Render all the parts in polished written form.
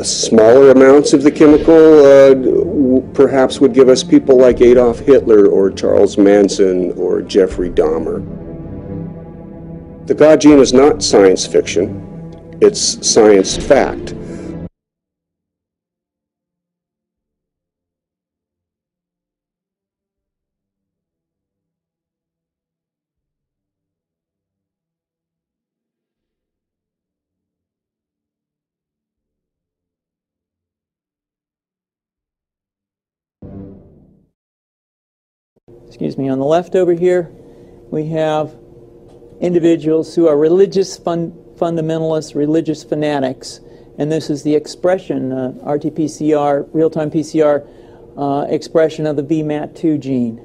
Smaller amounts of the chemical perhaps would give us people like Adolf Hitler or Charles Manson or Jeffrey Dahmer. The God gene is not science fiction, it's science fact. Excuse me, on the left over here, we have individuals who are religious fundamentalists, religious fanatics, and this is the expression, RT-PCR, real-time PCR expression of the VMAT2 gene.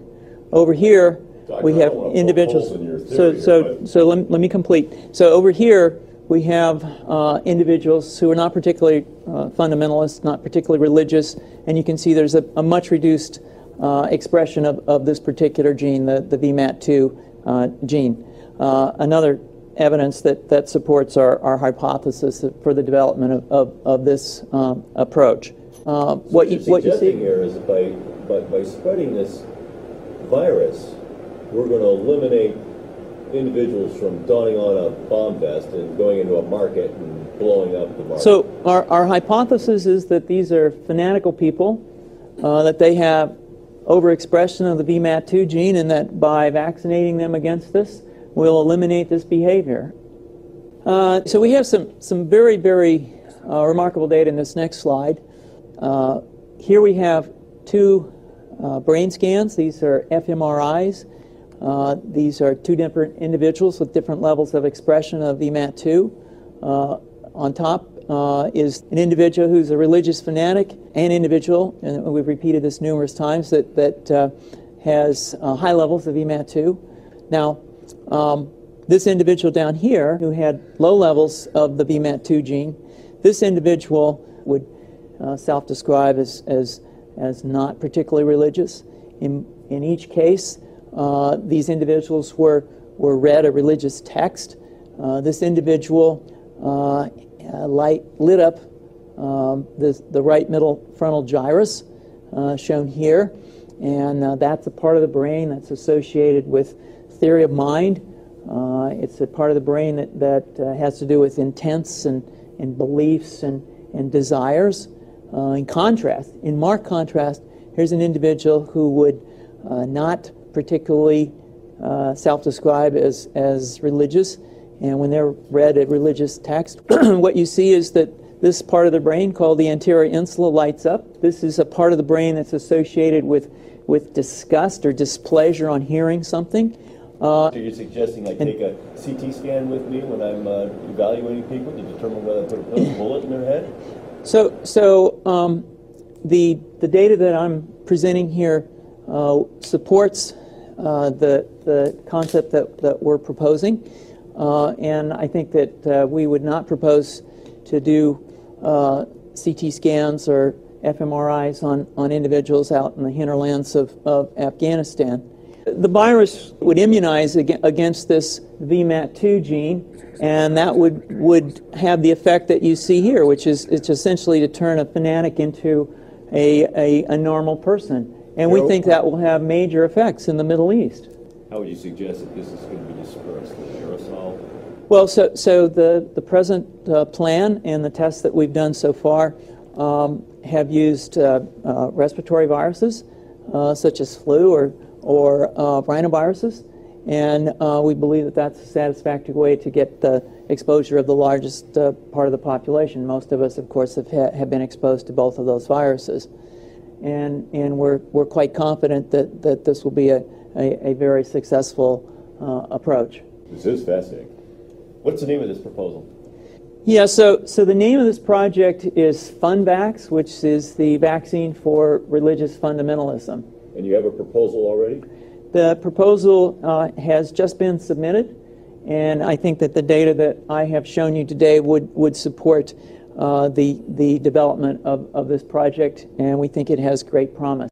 Over here, we have individuals. So let me complete. So over here, we have individuals who are not particularly fundamentalist, not particularly religious, and you can see there's a much reduced expression of this particular gene, the VMAT2 gene. Another evidence that supports our hypothesis for the development of this approach. What you see here is that by spreading this virus, we're going to eliminate individuals from donning on a bomb vest and going into a market and blowing up the market. So our hypothesis is that these are fanatical people, that they have overexpression of the VMAT2 gene, and that by vaccinating them against this, we'll eliminate this behavior. So we have some very, very remarkable data in this next slide. Here we have two brain scans. These are fMRIs. These are two different individuals with different levels of expression of VMAT2. On top is an individual who's a religious fanatic, an individual, and we've repeated this numerous times, that has high levels of VMAT2. Now, this individual down here who had low levels of the VMAT2 gene, this individual would self-describe as not particularly religious. In each case, these individuals were read a religious text. This individual lit up the right middle frontal gyrus, shown here, and that's a part of the brain that's associated with theory of mind. It's a part of the brain that has to do with intents and beliefs and desires. In marked contrast, here's an individual who would not particularly self-describe as religious, and when they're read a religious text, what you see is that this part of the brain called the anterior insula lights up. This is a part of the brain that's associated with disgust or displeasure on hearing something. So you're suggesting I take a CT scan with me when I'm evaluating people to determine whether to put a bullet in their head? So the data that I'm presenting here supports the concept that we're proposing, and I think that we would not propose to do CT scans or fMRIs on individuals out in the hinterlands of Afghanistan. The virus would immunize against this VMAT2 gene, and that would have the effect that you see here, which is it's essentially to turn a fanatic into a normal person. And we think that will have major effects in the Middle East. How would you suggest that this is going to be dispersed? The aerosol? Well, so the present plan and the tests that we've done so far have used respiratory viruses such as flu or rhinoviruses, and we believe that that's a satisfactory way to get the exposure of the largest part of the population. Most of us, of course, have been exposed to both of those viruses, and we're quite confident that this will be a very successful approach. This is fascinating. What's the name of this proposal? Yeah, so the name of this project is Funvax, which is the vaccine for religious fundamentalism. And you have a proposal already? The proposal has just been submitted, and I think that the data that I have shown you today would support the development of this project, and we think it has great promise.